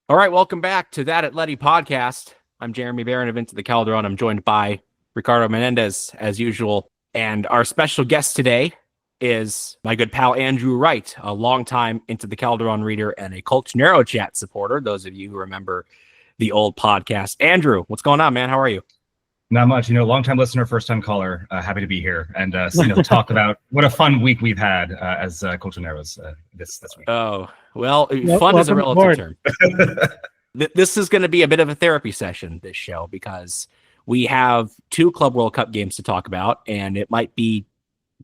All right, welcome back to that Atleti podcast. I'm Jeremy Beren of Into the Calderón. I'm joined by Ricardo Menéndez, as usual. And our special guest today is my good pal Andrew Wright, a longtime Into the Calderón reader and a Colchonero Chat supporter, those of you who remember the old podcast. Andrew, what's going on, man? How are you? Not much. Long-time listener, first-time caller. Happy to be here and talk about what a fun week we've had as Colchoneros this week. Oh, well, fun is a relative term. This is going to be a bit of a therapy session, this show, because we have two Club World Cup games to talk about, and it might be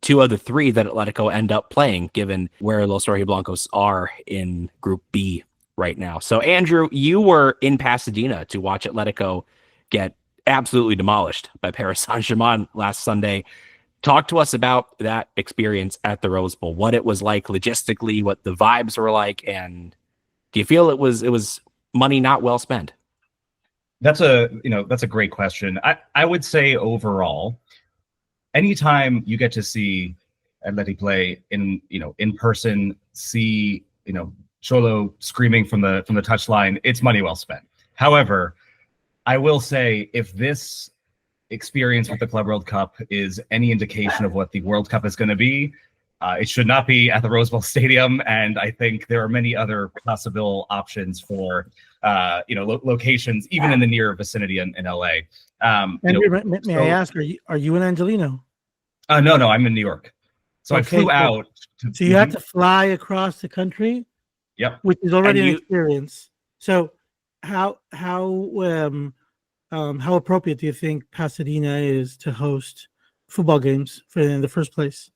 two of the three that Atletico end up playing, given where Los Rojiblancos are in Group B right now. So, Andrew, you were in Pasadena to watch Atletico get absolutely demolished by Paris Saint-Germain last Sunday. Talk to us about that experience at the Rose Bowl, what it was like logistically, what the vibes were like, and do you feel it was money not well spent? That's a great question. I would say overall, anytime you get to see Atleti play in person, see Cholo screaming from the touchline, it's money well spent. However, I will say, if this experience with the Club World Cup is any indication of what the World Cup is going to be, it should not be at the Rose Bowl Stadium. And I think there are many other possible options for, locations, even in the near vicinity in LA. Andrew, may I ask, are you in Angelino? No, I'm in New York. So okay, I flew out. So you had to fly across the country? Yep. Which is already an experience. So how appropriate do you think Pasadena is to host football games in the first place?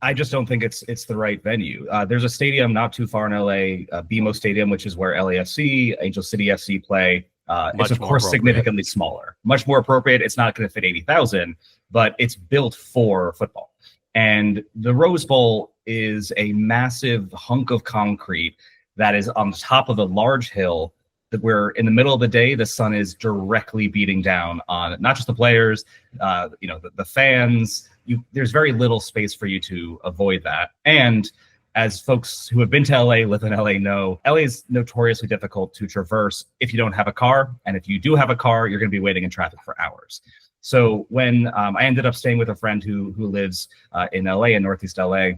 I just don't think it's the right venue. There's a stadium not too far in LA, BMO Stadium, which is where LAFC, Angel City FC play. It's of course significantly smaller, much more appropriate. It's not going to fit 80,000, but it's built for football. And the Rose Bowl is a massive hunk of concrete that is on the top of a large hill that where in the middle of the day, the sun is directly beating down on not just the players, the fans. There's very little space for you to avoid that. And as folks who have been to LA, live in LA know, LA is notoriously difficult to traverse if you don't have a car. And if you do have a car, you're going to be waiting in traffic for hours. So when I ended up staying with a friend who lives in LA, in Northeast LA,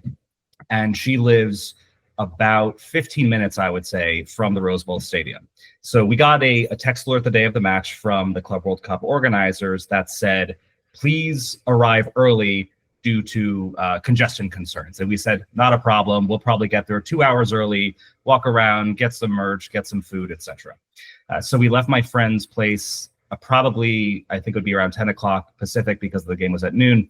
and she lives about 15 minutes, I would say, from the Rose Bowl Stadium. So we got a text alert the day of the match from the Club World Cup organizers that said, please arrive early due to congestion concerns. And we said, not a problem. We'll probably get there 2 hours early, walk around, get some merch, get some food, etc. So we left my friend's place probably, I think it would be around 10 o'clock Pacific because the game was at noon.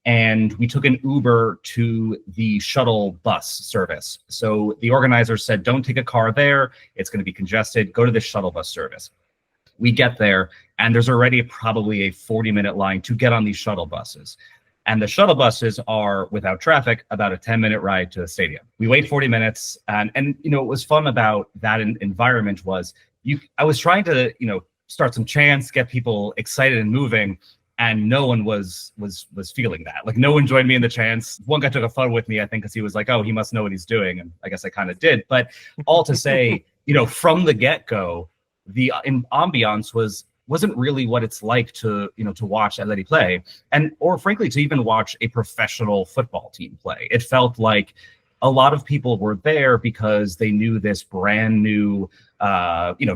And we took an Uber to the shuttle bus service. So the organizers said, don't take a car there. It's going to be congested. Go to the shuttle bus service. We get there, and there's already probably a 40-minute line to get on these shuttle buses. And the shuttle buses are, without traffic, about a 10-minute ride to the stadium. We wait 40 minutes. And what was fun about that environment was I was trying to, start some chants, get people excited and moving. And no one was feeling that. Like, no one joined me in the chants. One guy took a photo with me, I think, because he was like, oh, he must know what he's doing. And I guess I kind of did. But all to say, from the get-go, the ambiance wasn't really what it's like to watch Atleti play, or frankly, to even watch a professional football team play. It felt like a lot of people were there because they knew this brand new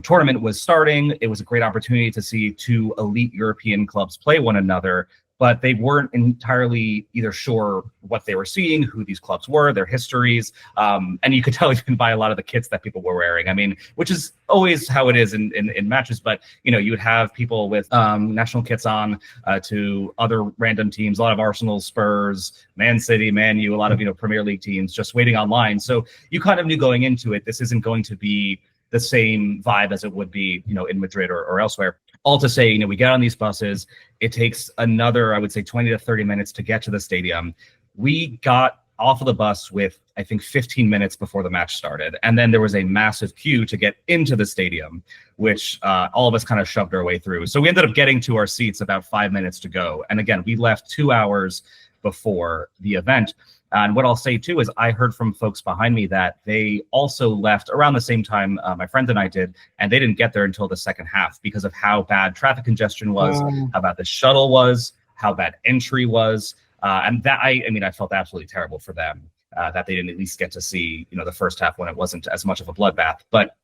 tournament was starting. It was a great opportunity to see two elite European clubs play one another, but they weren't entirely either sure what they were seeing, who these clubs were, their histories. And you could tell even by a lot of the kits that people were wearing. I mean, which is always how it is in matches, but you would have people with national kits on to other random teams, a lot of Arsenal, Spurs, Man City, Man U, a lot of Premier League teams just waiting online. So you kind of knew going into it, this isn't going to be the same vibe as it would be, in Madrid or elsewhere. All to say, we get on these buses. It takes another, I would say, 20 to 30 minutes to get to the stadium. We got off of the bus with, I think, 15 minutes before the match started. And then there was a massive queue to get into the stadium, which all of us kind of shoved our way through. So we ended up getting to our seats about 5 minutes to go. And again, we left 2 hours before the event. And what I'll say too is I heard from folks behind me that they also left around the same time my friend and I did, and they didn't get there until the second half because of how bad traffic congestion was, how bad the shuttle was, how bad entry was. And that, I mean, I felt absolutely terrible for them that they didn't at least get to see, the first half when it wasn't as much of a bloodbath. But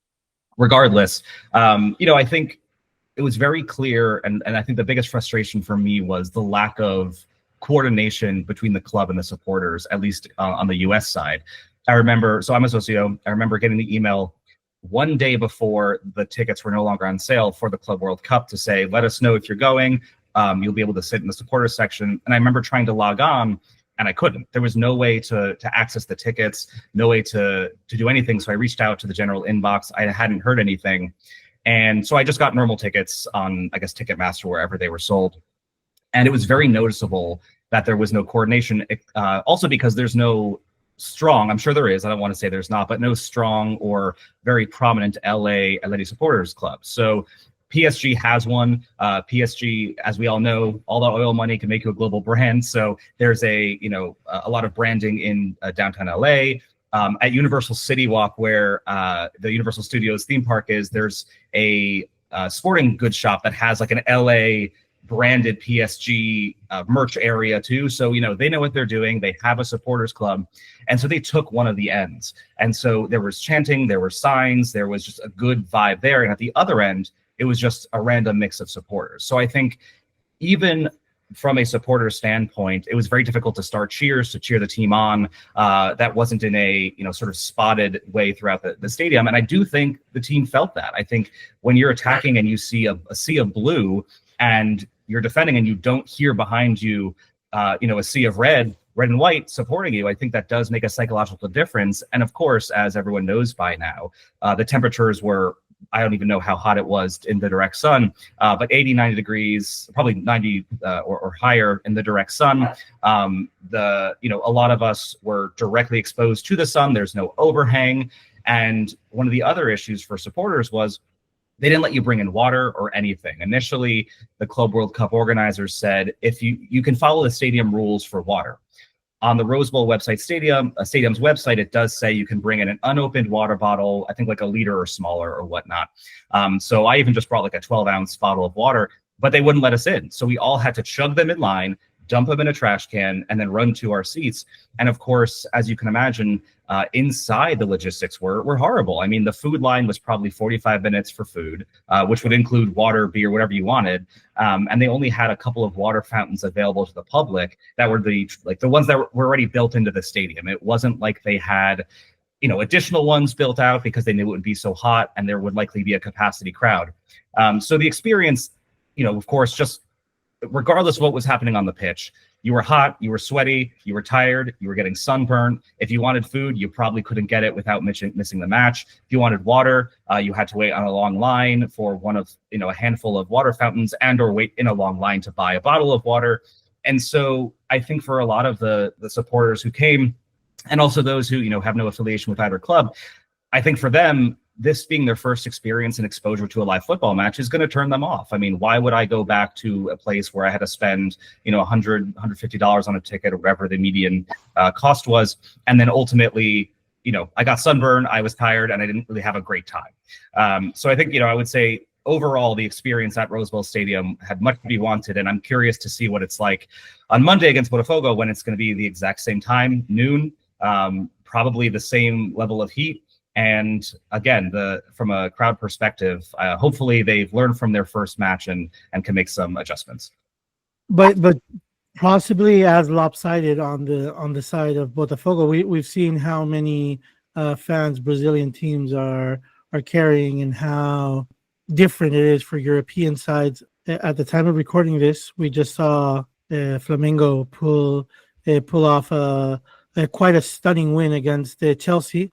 regardless, I think it was very clear, and I think the biggest frustration for me was the lack of coordination between the club and the supporters, at least on the US side. I remember, so I'm a socio, I remember getting the email one day before the tickets were no longer on sale for the Club World Cup to say, let us know if you're going, you'll be able to sit in the supporters section. And I remember trying to log on and I couldn't. There was no way to access the tickets, no way to do anything. So I reached out to the general inbox. I hadn't heard anything. And so I just got normal tickets on, I guess, Ticketmaster, wherever they were sold. And it was very noticeable that there was no coordination, also because there's no strong, I'm sure there is, I don't want to say there's not, but no strong or very prominent Atleti supporters club. So PSG has one. PSG, as we all know, all the oil money can make you a global brand. So there's a lot of branding in downtown LA. At Universal City Walk, where the Universal Studios theme park is, there's a sporting goods shop that has like an LA branded PSG merch area too. So, they know what they're doing. They have a supporters club. And so they took one of the ends. And so there was chanting, there were signs, there was just a good vibe there. And at the other end, it was just a random mix of supporters. So I think even from a supporter standpoint, it was very difficult to start cheers, to cheer the team on. That wasn't in a sort of spotted way throughout the stadium. And I do think the team felt that. I think when you're attacking and you see a sea of blue and you're defending and you don't hear behind you, a sea of red and white supporting you, I think that does make a psychological difference. And of course, as everyone knows by now, the temperatures were, I don't even know how hot it was in the direct sun, but 80, 90 degrees, probably 90 or higher in the direct sun. A lot of us were directly exposed to the sun. There's no overhang. And one of the other issues for supporters was they didn't let you bring in water or anything. Initially, the Club World Cup organizers said, if you can follow the stadium rules for water. On the Rose Bowl website, stadium's website, it does say you can bring in an unopened water bottle, I think like a liter or smaller or whatnot. So I even just brought like a 12-ounce bottle of water, but they wouldn't let us in. So we all had to chug them in line, dump them in a trash can, and then run to our seats. And of course, as you can imagine, inside the logistics were horrible. I mean, the food line was probably 45 minutes for food, which would include water, beer, whatever you wanted. And they only had a couple of water fountains available to the public that were the ones that were already built into the stadium. It wasn't like they had, additional ones built out because they knew it would be so hot and there would likely be a capacity crowd. So the experience, of course, just regardless of what was happening on the pitch, you were hot, you were sweaty, you were tired, you were getting sunburned. If you wanted food, you probably couldn't get it without missing the match. If you wanted water, you had to wait on a long line for one of, a handful of water fountains and or wait in a long line to buy a bottle of water. And so I think for a lot of the supporters who came, and also those who, have no affiliation with either club, I think for them, this being their first experience and exposure to a live football match is going to turn them off. I mean, why would I go back to a place where I had to spend, $100, $150 on a ticket or whatever the median cost was, and then ultimately, I got sunburned, I was tired, and I didn't really have a great time. So I think, I would say overall the experience at Rose Bowl Stadium had much to be wanted, and I'm curious to see what it's like on Monday against Botafogo when it's going to be the exact same time, noon, probably the same level of heat. And again, from a crowd perspective, hopefully they've learned from their first match and can make some adjustments. But possibly as lopsided on the side of Botafogo. We've seen how many fans Brazilian teams are carrying and how different it is for European sides. At the time of recording this, we just saw Flamengo pull off quite a stunning win against Chelsea,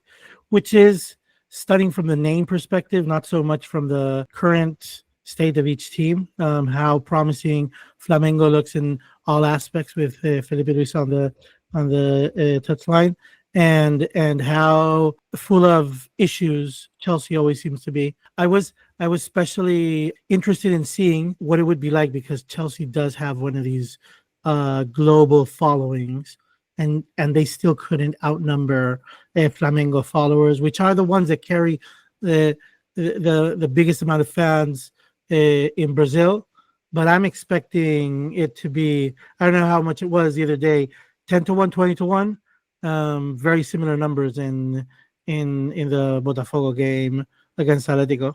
which is stunning from the name perspective, not so much from the current state of each team. How promising Flamengo looks in all aspects with Felipe Luis on the touchline, and how full of issues Chelsea always seems to be. I was especially interested in seeing what it would be like because Chelsea does have one of these global followings, and they still couldn't outnumber Flamengo followers, which are the ones that carry the biggest amount of fans in Brazil. But I'm expecting it to be, I don't know how much it was the other day, 10-1, 20-1, very similar numbers in the Botafogo game against Atlético.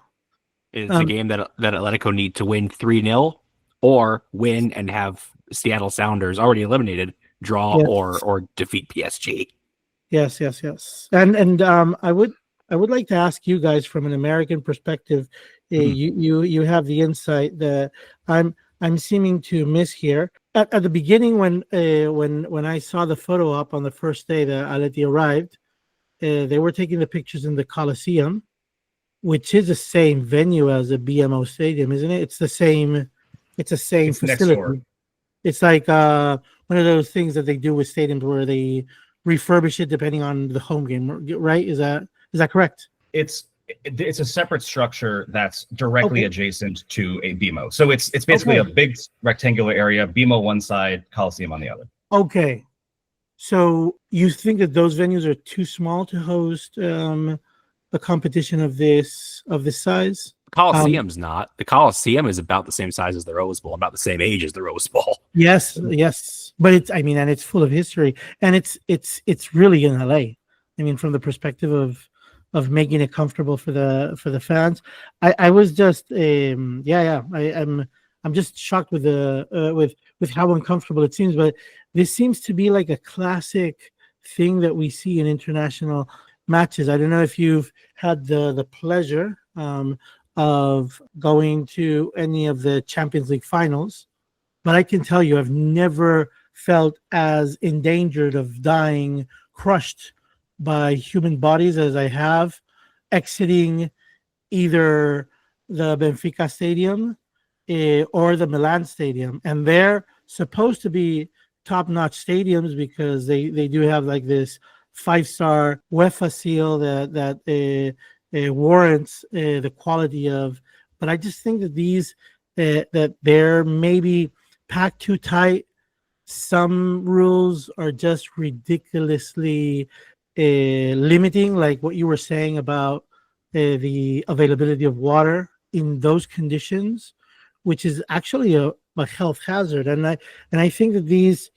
It's a game that Atlético need to win 3-0 or win and have Seattle Sounders already eliminated draw or defeat PSG. Yes. And I would like to ask you guys from an American perspective. You have the insight that I'm seeming to miss here. At the beginning, when I saw the photo up on the first day that Atleti arrived, they were taking the pictures in the Coliseum, which is the same venue as the BMO Stadium, isn't it? It's the same. It's the same facility. It's like one of those things that they do with stadiums where they refurbish it depending on the home game, right? Is that correct? It's a separate structure that's directly adjacent to a BMO. So it's basically a big rectangular area, BMO one side, Coliseum on the other. Okay. So you think that those venues are too small to host a competition of this size? Coliseum's not. The Coliseum is about the same size as the Rose Bowl, about the same age as the Rose Bowl. Yes. But and it's full of history, and it's really in LA. I mean, from the perspective of making it comfortable for the fans. I was just I'm just shocked with with how uncomfortable it seems, but this seems to be like a classic thing that we see in international matches. I don't know if you've had the pleasure of going to any of the Champions League finals, but I can tell you I've never felt as endangered of dying crushed by human bodies as I have exiting either the Benfica Stadium or the Milan Stadium. And they're supposed to be top-notch stadiums because they do have like this 5-star UEFA seal that warrants the quality of. But I just think that these that they're maybe packed too tight. Some rules are just ridiculously limiting, like what you were saying about the availability of water in those conditions, which is actually a health hazard. And I think that these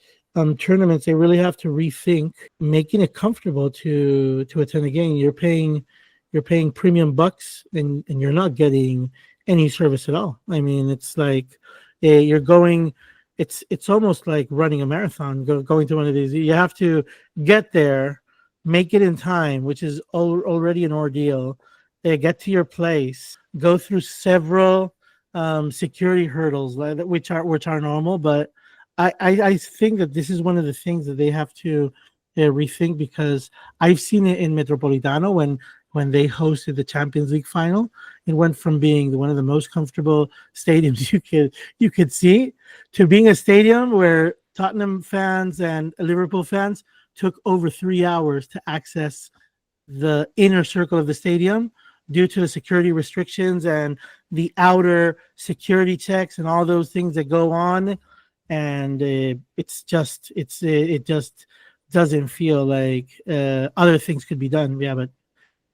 tournaments, they really have to rethink making it comfortable to attend a game. You're paying premium bucks and you're not getting any service at all. I mean, it's like you're going. It's almost like running a marathon, going to one of these. You have to get there, make it in time, which is already an ordeal. Get to your place, go through several security hurdles, which are normal. But I think that this is one of the things that they have to rethink, because I've seen it in Metropolitano when they hosted the Champions League final. It went from being one of the most comfortable stadiums you could see to being a stadium where Tottenham fans and Liverpool fans took over 3 hours to access the inner circle of the stadium due to the security restrictions and the outer security checks and all those things that go on. And it just doesn't feel like other things could be done. Yeah, but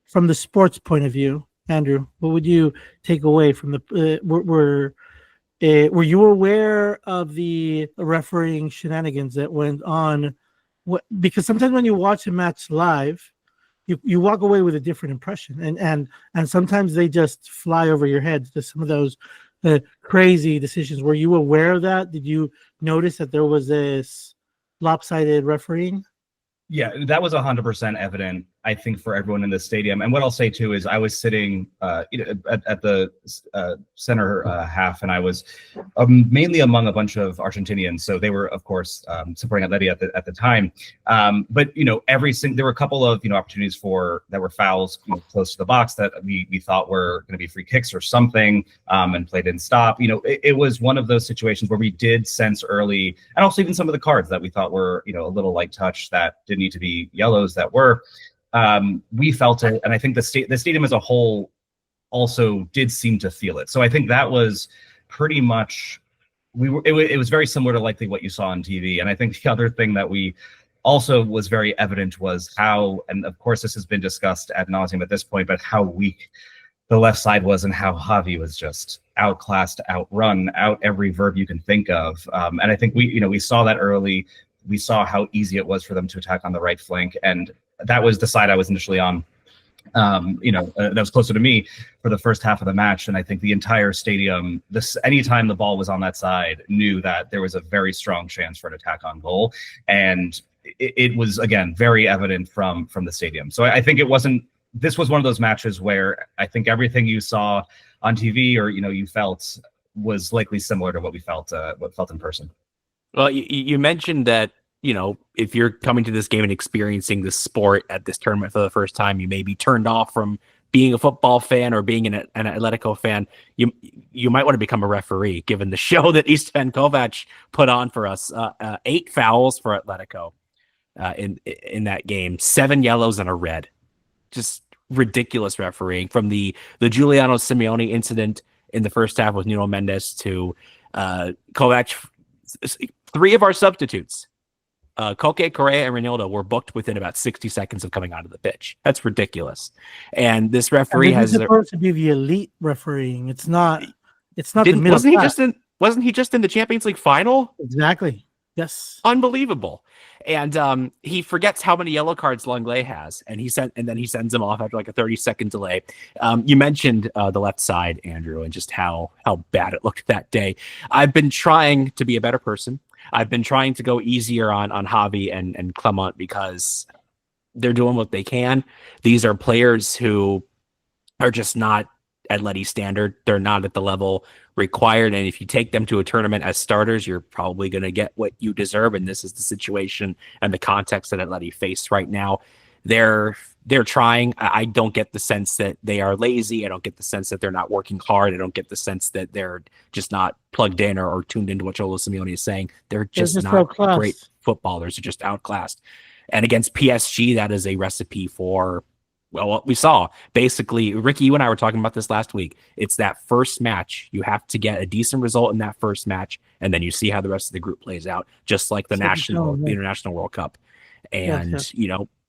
from the sports point of view, Andrew, what would you take away from the? Were you aware of the refereeing shenanigans that went on? Because sometimes when you watch a match live, you walk away with a different impression, and sometimes they just fly over your head. There's some of those crazy decisions. Were you aware of that? Did you notice that there was this lopsided refereeing? Yeah, that was 100% evident, I think, for everyone in the stadium. And what I'll say too is I was sitting at the center half, and I was mainly among a bunch of Argentinians. So they were, of course, supporting Atleti at the time. But there were a couple of opportunities that were fouls close to the box that we thought were going to be free kicks or something, and play didn't stop. It was one of those situations where we did sense early, and also even some of the cards that we thought were a little light touch that didn't need to be yellows that were. We felt it, and I think the stadium as a whole also did seem to feel it. So I think that was pretty much it was very similar to likely what you saw on TV. And I think the other thing that we also was very evident was how, and of course this has been discussed ad nauseum at this point, but how weak the left side was and how Javi was just outclassed, outrun, out every verb you can think of. And I think we saw that early. We saw how easy it was for them to attack on the right flank. And that was the side I was initially on. That was closer to me for the first half of the match. And I think the entire stadium, anytime the ball was on that side, knew that there was a very strong chance for an attack on goal. And it was, again, very evident from the stadium. So I think this was one of those matches where I think everything you saw on TV or, you felt was likely similar to what we felt in person. Well, you mentioned that, if you're coming to this game and experiencing this sport at this tournament for the first time, you may be turned off from being a football fan or being an Atletico fan. You might want to become a referee, given the show that Istvan Kovac put on for us. 8 fouls for Atletico in that game, 7 yellows and a red. Just ridiculous refereeing, from the Giuliano Simeone incident in the first half with Nuno Mendes to Kovac. 3 of our substitutes, Koke, Correa, and Reinildo, were booked within about 60 seconds of coming onto the pitch. That's ridiculous. And this referee has supposed to be the elite refereeing. It's not the middle. Wasn't he just in the Champions League final? Exactly. Yes. Unbelievable. And he forgets how many yellow cards Longley has, and then he sends him off after like a 30-second delay. You mentioned the left side, Andrew, and just how bad it looked that day. I've been trying to be a better person. I've been trying to go easier on Javi and Clement, because they're doing what they can. These are players who are just not Atleti standard. They're not at the level required, and if you take them to a tournament as starters, you're probably going to get what you deserve. And this is the situation and the context that Atleti face right now. They're trying. I don't get the sense that they are lazy. I don't get the sense that they're not working hard. I don't get the sense that they're just not plugged in or tuned into what Cholo Simeone is saying. They're just not great footballers. They're just outclassed. And against PSG, that is a recipe for, well, what we saw. Basically, Ricky, you and I were talking about this last week. It's that first match. You have to get a decent result in that first match, and then you see how the rest of the group plays out, just like the International World Cup. And,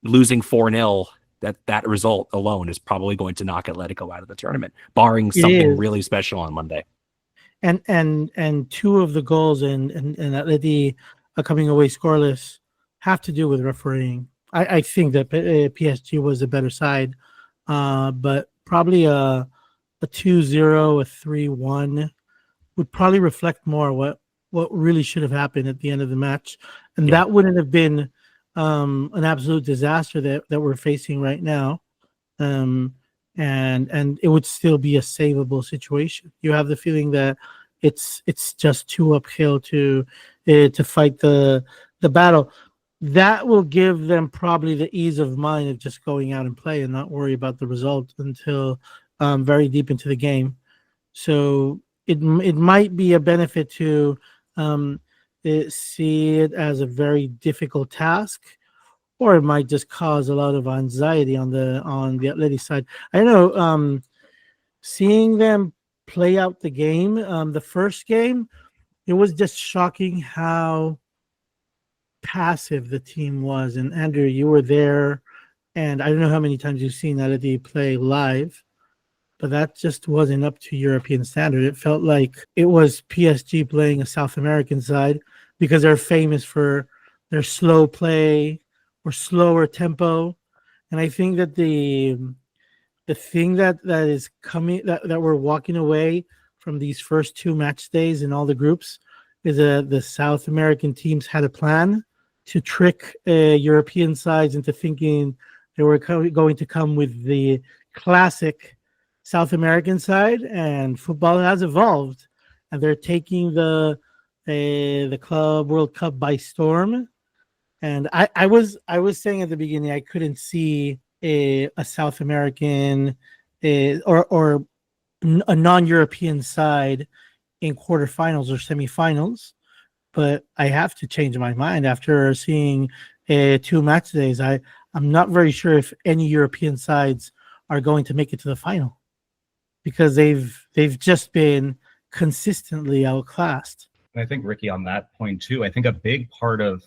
losing 4-0, that result alone is probably going to knock Atletico out of the tournament, barring something really special on Monday. And 2 of the goals in Atleti coming away scoreless have to do with refereeing. I think that PSG was a better side, but probably a 2-0, a 3-1 would probably reflect more what really should have happened at the end of the match, and that wouldn't have been an absolute disaster that we're facing right now, and it would still be a savable situation. You have the feeling that it's just too uphill to fight the battle. That will give them probably the ease of mind of just going out and play and not worry about the result until very deep into the game. So it might be a benefit to see it as a very difficult task, or it might just cause a lot of anxiety on the Atleti side. I know seeing them play out the game, the first game, it was just shocking how passive the team was. And Andrew, you were there, and I don't know how many times you've seen Atleti play live, but that just wasn't up to European standard. It felt like it was PSG playing a South American side, because they're famous for their slow play or slower tempo. And I think that the thing that is coming, that we're walking away from these first 2 match days in all the groups, is the South American teams had a plan to trick European sides into thinking they were going to come with the classic South American side, and football has evolved, and they're taking the Club World Cup by storm. And I was saying at the beginning I couldn't see a South American or a non-European side in quarterfinals or semifinals, but I have to change my mind after seeing 2 match days. I'm not very sure if any European sides are going to make it to the final, because they've just been consistently outclassed. And I think, Ricky, on that point too, I think a big part of,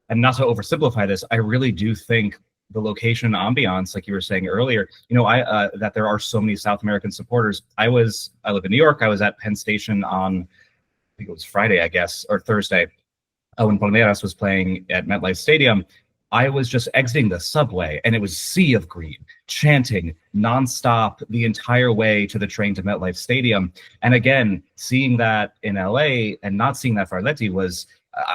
and not to oversimplify this, I really do think the location and ambiance, like you were saying earlier, that there are so many South American supporters. I live in New York. I was at Penn Station on, I think it was Friday, I guess, or Thursday, when Maneras was playing at MetLife Stadium. I was just exiting the subway and it was sea of green, chanting nonstop the entire way to the train to MetLife Stadium. And again, seeing that in LA and not seeing that for Atleti was,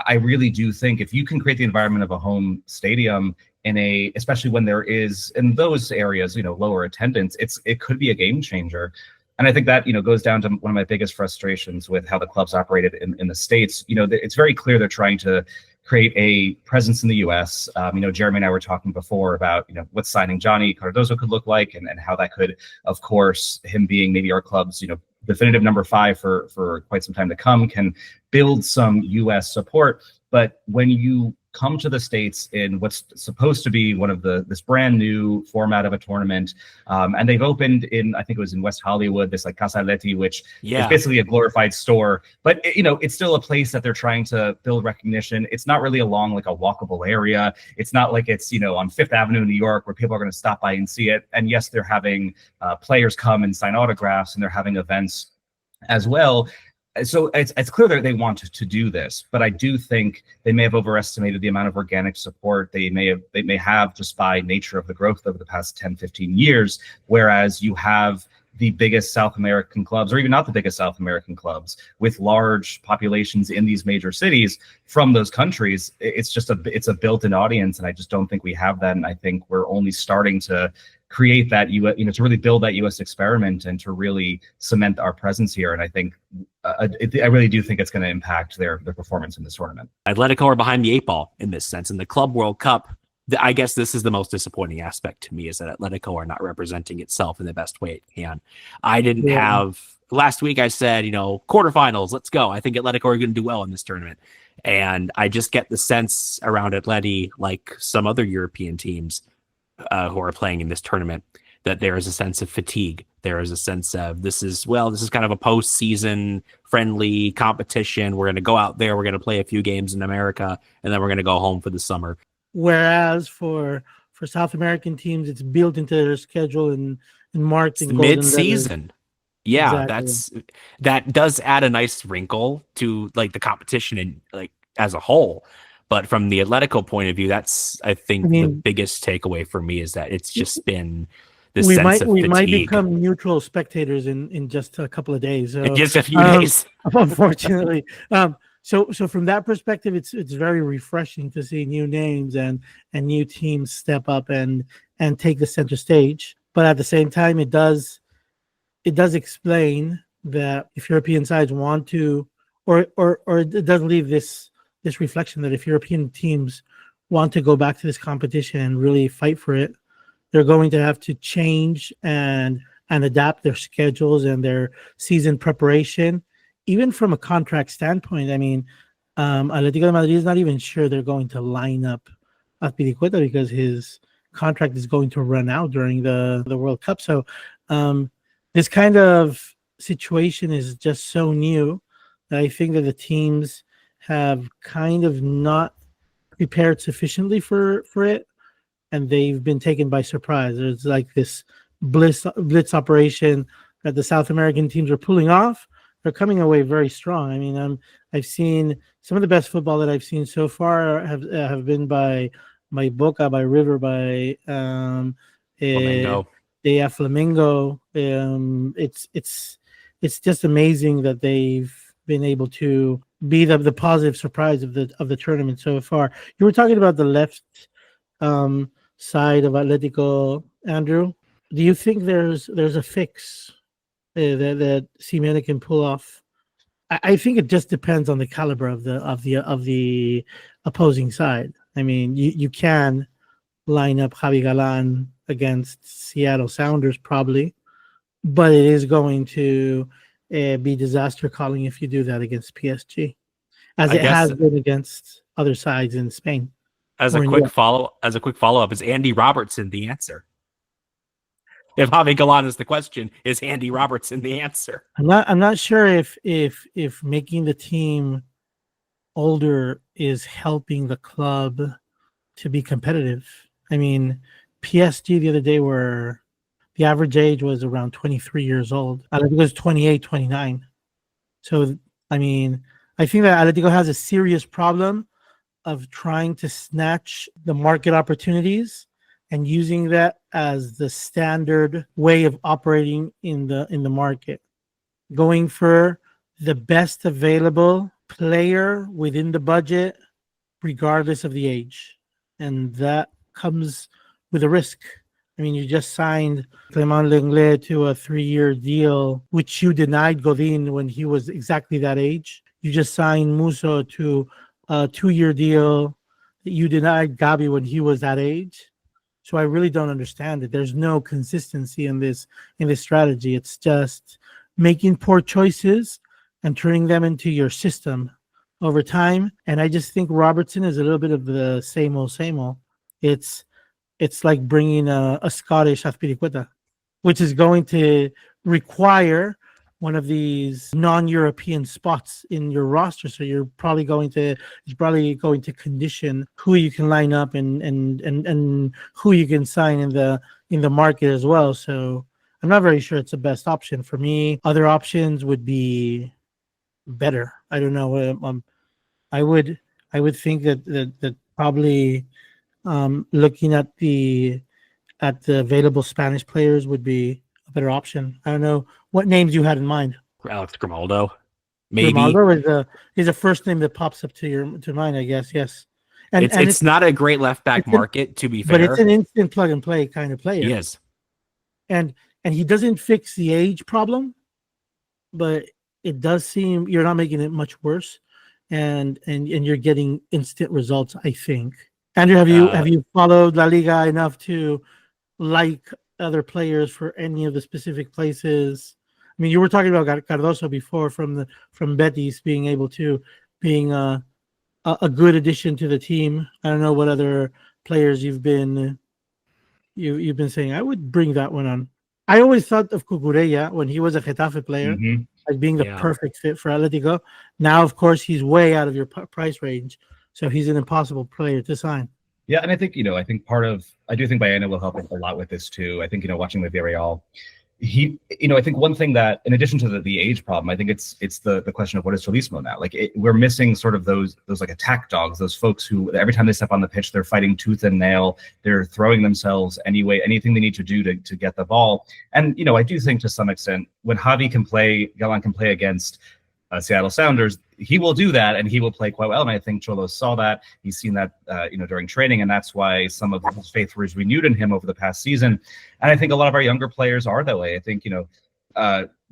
I really do think if you can create the environment of a home stadium especially when there is in those areas, lower attendance, it could be a game changer. And I think that, goes down to one of my biggest frustrations with how the clubs operated in the States. It's very clear they're trying to create a presence in the U.S. Jeremy and I were talking before about, what signing Johnny Cardozo could look like and how that could, of course, him being maybe our club's, definitive number 5 for quite some time to come, can build some U.S. support. But when you come to the States in what's supposed to be one of this brand new format of a tournament, and they've opened in, I think it was in West Hollywood, this like Casa Atleti, which is basically a glorified store, but it's still a place that they're trying to build recognition. It's not really along like a walkable area. It's not like it's on Fifth Avenue in New York where people are going to stop by and see it. And yes, they're having players come and sign autographs, and they're having events as well. So it's clear that they want to do this, but I do think they may have overestimated the amount of organic support they may have just by nature of the growth over the past 10, 15 years, whereas you have the biggest South American clubs, or even not the biggest South American clubs, with large populations in these major cities from those countries. It's a built-in audience, and I just don't think we have that. And I think we're only starting to create that, to really build that U.S. experiment and to really cement our presence here. And I think I really do think it's going to impact their performance in this tournament. Atletico are behind the 8 ball in this sense. In the Club World Cup, I guess this is the most disappointing aspect to me, is that Atletico are not representing itself in the best way it can. I didn't have, last week I said, quarterfinals, let's go. I think Atletico are going to do well in this tournament. And I just get the sense around Atleti, like some other European teams who are playing in this tournament, that there is a sense of fatigue. There is a sense of this is kind of a postseason friendly competition. We're going to go out there, we're going to play a few games in America, and then we're going to go home for the summer. Whereas for South American teams, it's built into their schedule and marked in mid-season. Yeah, exactly. That does add a nice wrinkle to like the competition and like as a whole. But from the Atletico point of view, that's, I think, the biggest takeaway for me is that it's just been this sense of fatigue. We might become neutral spectators in just a couple of days. So, in just a few days. Unfortunately. So from that perspective, it's very refreshing to see new names and new teams step up and take the center stage. But at the same time, it does explain that if European sides want to, or it does leave this reflection that if European teams want to go back to this competition and really fight for it, they're going to have to change and adapt their schedules and their season preparation, even from a contract standpoint. I mean, Atlético de Madrid is not even sure they're going to line up Azpilicueta because his contract is going to run out during the World Cup. So this kind of situation is just so new that I think that the teams have kind of not prepared sufficiently for it, and they've been taken by surprise. There's like this blitz operation that the South American teams are pulling off. They're coming away very strong. I mean, I've seen some of the best football that I've seen so far have been by Boca, by River, by Flamengo. Flamengo. It's just amazing that they've been able to be the positive surprise of the tournament so far. You were talking about the left side of Atletico, Andrew. Do you think there's a fix that Simeone can pull off? I think it just depends on the caliber of the opposing side. I mean, you can line up Javi Galán against Seattle Sounders probably, but it is going to be disaster calling if you do that against PSG, as it has been against other sides in Spain. As a quick follow-up, is Andy Robertson the answer? If Javi Galán is the question, is Andy Robertson the answer? I'm not sure if making the team older is helping the club to be competitive. I mean, PSG the other day the average age was around 23 years old. Atletico was 28, 29. So, I mean, I think that Atletico has a serious problem of trying to snatch the market opportunities and using that as the standard way of operating in the market. Going for the best available player within the budget, regardless of the age. And that comes with a risk. I mean, you just signed Clément Lenglet to a 3-year deal, which you denied Godin when he was exactly that age. You just signed Musso to a 2-year deal that you denied Gabi when he was that age. So I really don't understand it. There's no consistency in this strategy. It's just making poor choices and turning them into your system over time. And I just think Robertson is a little bit of the same old. It's like bringing a Scottish Azpilicueta, which is going to require one of these non-European spots in your roster. So it's probably going to condition who you can line up and who you can sign in the market as well. So I'm not very sure it's the best option for me. Other options would be better. I don't know. I would think that probably looking at the available Spanish players would be a better option. I don't know what names you had in mind. Alex Grimaldo, maybe. Grimaldo is a first name that pops up to mind, I guess. Yes, and it's not a great left back market, to be fair. But it's an instant plug and play kind of player. He is, and he doesn't fix the age problem, but it does seem you're not making it much worse, and you're getting instant results, I think. Andrew, have you followed La Liga enough to like other players for any of the specific places? I mean, you were talking about Cardoso before from Betis being a good addition to the team. I don't know what other players you've been saying. I would bring that one on. I always thought of Cucurella when he was a Getafe player as being the perfect fit for Atletico. Now, of course, he's way out of your price range. So he's an impossible player to sign. Yeah, and I think I do think Baena will help a lot with this too. I think watching with Villarreal, I think one thing that, in addition to the age problem, I think it's the question of what is Solismo now. Like we're missing sort of those like attack dogs, those folks who every time they step on the pitch, they're fighting tooth and nail. They're throwing themselves anything they need to do to get the ball. And I do think to some extent when Galan can play against Seattle Sounders, he will do that and he will play quite well. And I think Cholos saw that. He's seen that, during training, and that's why some of his faith was renewed in him over the past season. And I think a lot of our younger players are that way. I think,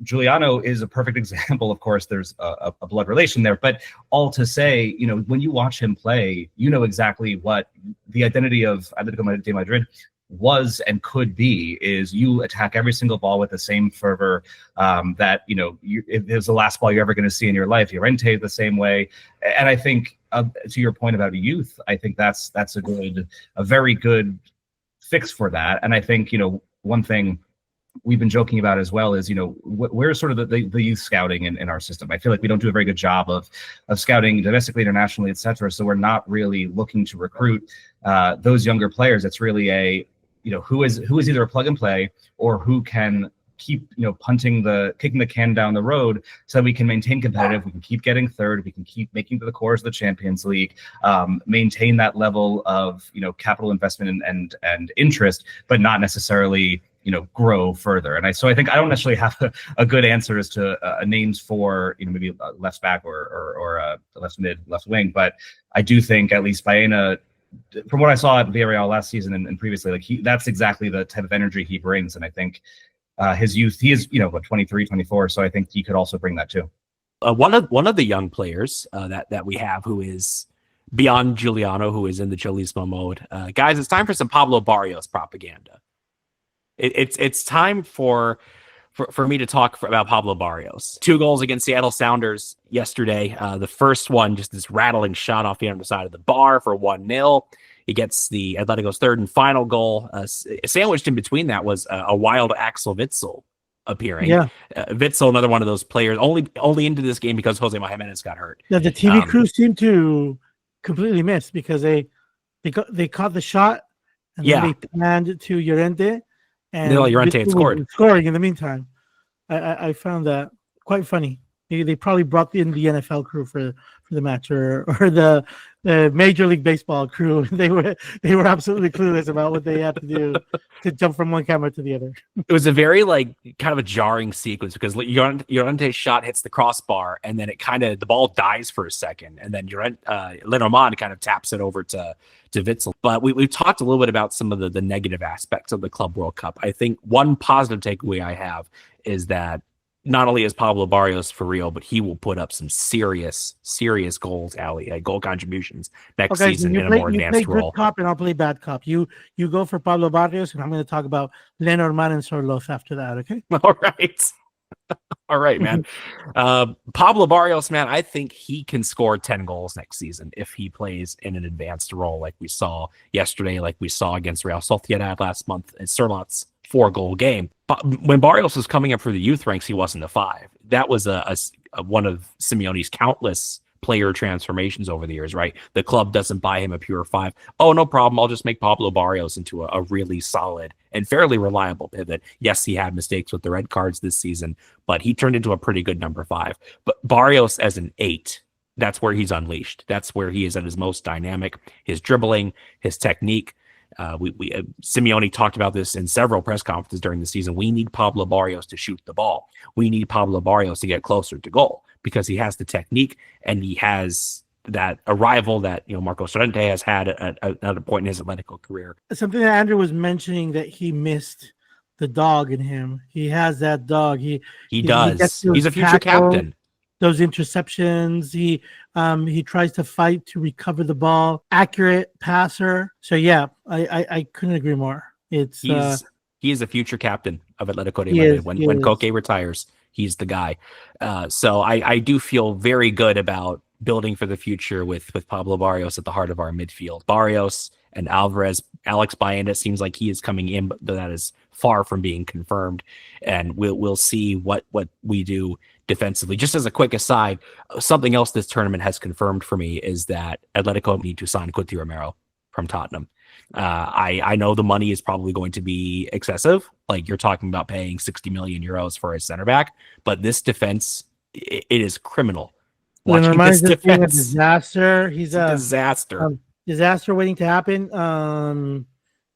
Giuliano is a perfect example. Of course, there's a blood relation there, but all to say, when you watch him play, exactly what the identity of Atlético de Madrid was and could be. Is you attack every single ball with the same fervor that if there's the last ball you're ever going to see in your life. Llorente the same way, and I think to your point about youth, I think that's a very good fix for that. And I think one thing we've been joking about as well is we're sort of the youth scouting in our system. I feel like we don't do a very good job of scouting domestically, internationally, etc. So we're not really looking to recruit those younger players. It's really who is either a plug and play or who can keep kicking the can down the road so that we can maintain competitive, we can keep getting third, we can keep making to the cores of the Champions League, maintain that level of capital investment and interest, but not necessarily grow further. And so I think I don't necessarily have a good answer as to names for maybe left back or left mid, left wing, but I do think at least Baena, from what I saw at Villarreal last season and previously, that's exactly the type of energy he brings. And I think his youth, he is 23, 24, so I think he could also bring that too. One of the young players that we have who is beyond Giuliano, who is in the Cholismo mode, guys, it's time for some Pablo Barrios propaganda. It's time for me to talk about Pablo Barrios. 2 goals against Seattle Sounders yesterday. The first one, just this rattling shot off the underside of the bar for 1-0. He gets the Atletico's third and final goal. Sandwiched in between that was a wild Axel Witsel appearing. Yeah. Witsel, another one of those players, only into this game because Jose Jimenez got hurt. Yeah, the TV crew seemed to completely miss because they caught the shot and then they panned to Llorente, and Llorente had scored. Scoring in the meantime. I found that quite funny. They probably brought in the NFL crew for the match, or the Major League Baseball crew. They were absolutely clueless about what they had to do to jump from one camera to the other. It was a very kind of a jarring sequence because Llorente's shot hits the crossbar, and then the ball dies for a second, and then Lenormand kind of taps it over to Witsel. But we've talked a little bit about some of the negative aspects of the Club World Cup. I think one positive takeaway I have is that not only is Pablo Barrios for real, but he will put up some serious goals, goal contributions next season in a more advanced role. Good cop and I'll play bad cop. You go for Pablo Barrios, and I'm going to talk about Lenormand and Sorloth after that, okay? All right. All right, man. Pablo Barrios, man, I think he can score 10 goals next season if he plays in an advanced role like we saw yesterday, like we saw against Real Sociedad last month in Sorloth's 4-goal game. But when Barrios was coming up for the youth ranks, he wasn't a 5. That was a one of Simeone's countless player transformations over the years, right? The club doesn't buy him a pure 5. Oh, no problem. I'll just make Pablo Barrios into a really solid and fairly reliable pivot. Yes, he had mistakes with the red cards this season, but he turned into a pretty good number 5. But Barrios as an 8, that's where he's unleashed. That's where he is at his most dynamic. His dribbling, his technique. Simeone talked about this in several press conferences during the season. We need Pablo Barrios to shoot the ball. We need Pablo Barrios to get closer to goal because he has the technique and he has that arrival that Marcos Llorente has had at another point in his Atletico career. Something that Andrew was mentioning, that he missed the dog in him. He has that dog. He does. He's a future captain. Those interceptions, he tries to fight to recover the ball. Accurate passer. So yeah, I couldn't agree more. He is a future captain of Atletico Madrid. When Koke retires, he's the guy. So I do feel very good about building for the future with Pablo Barrios at the heart of our midfield. Barrios and Alvarez, Alex Baena seems like he is coming in, but that is far from being confirmed. And we'll see what we do defensively. Just as a quick aside, something else this tournament has confirmed for me is that Atletico need to sign Cuti Romero from Tottenham. I know the money is probably going to be excessive. Like, you're talking about paying 60 million euros for a center back, but this defense, it is criminal. Watching this defense, a disaster. He's a disaster. Disaster waiting to happen.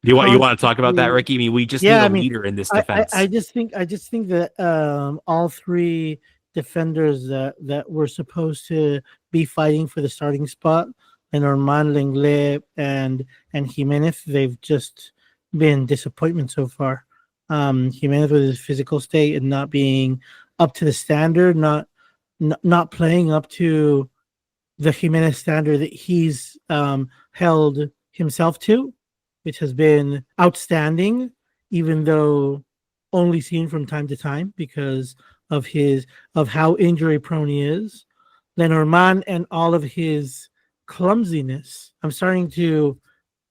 You want to talk about that, Ricky? I mean, we just need a leader in this defense. I just think that all 3 defenders that were supposed to be fighting for the starting spot, Lenormand, Lenglet, and Jimenez, they've just been disappointment so far. Jimenez with his physical state and not being up to the standard, not playing up to the Jimenez standard that he's held himself to, which has been outstanding, even though only seen from time to time because of how injury prone he is. Lenormand and all of his clumsiness. I'm starting to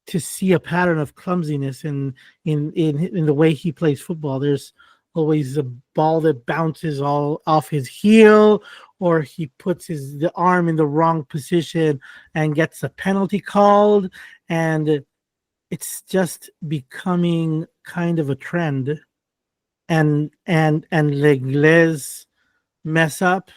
see a pattern of clumsiness in the way he plays football. There's always a ball that bounces all off his heel, or he puts the arm in the wrong position and gets a penalty called, and it's just becoming kind of a trend. And Lenglet's mess up,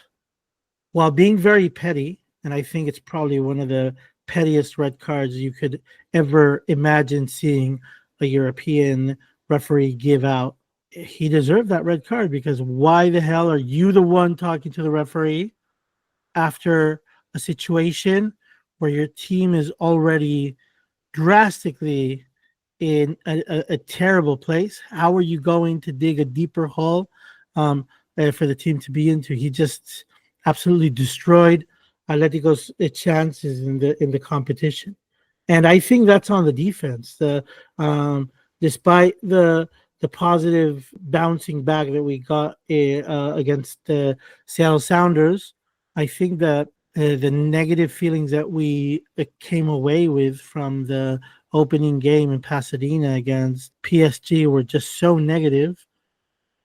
while being very petty, and I think it's probably one of the pettiest red cards you could ever imagine seeing a European referee give out. He deserved that red card, because why the hell are you the one talking to the referee after a situation where your team is already drastically in a terrible place? How are you going to dig a deeper hole for the team to be into? He just absolutely destroyed Atletico's chances in the competition, and I think that's on the defense. Despite the positive bouncing back that we got against the Seattle Sounders, I think that the negative feelings that we came away with from the opening game in Pasadena against PSG were just so negative